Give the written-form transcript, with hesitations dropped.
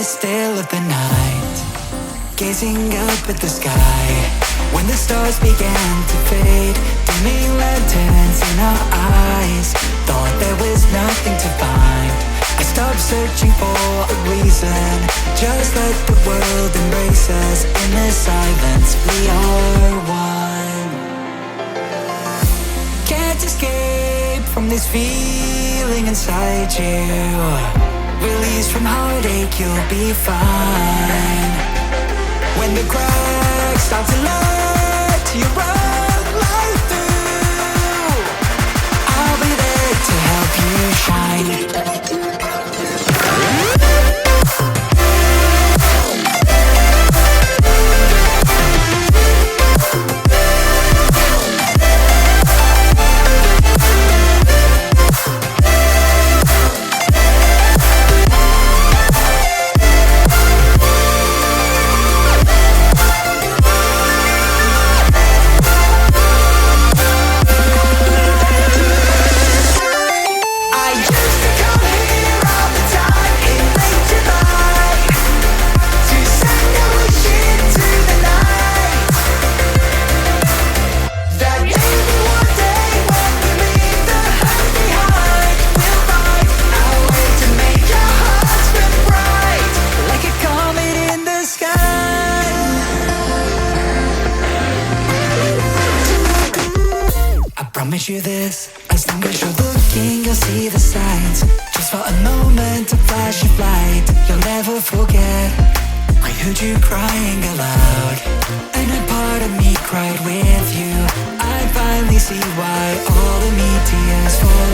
still of the night, gazing up at the sky. When the stars began to fade, dimming lanterns in our eyes, thought there was nothing to find. I stopped searching for a reason, just let the world embrace us. In the silence we are one. Can't escape from this feeling inside you. Release from heartache, you'll be fine. When the cracks start to let you run right through, I'll be there to help you shine. Promise you this, as long as you're looking, you'll see the signs. Just for a moment, a flash of light, you'll never forget. I heard you crying aloud, and a part of me cried with you. I finally see why all the meteors fall.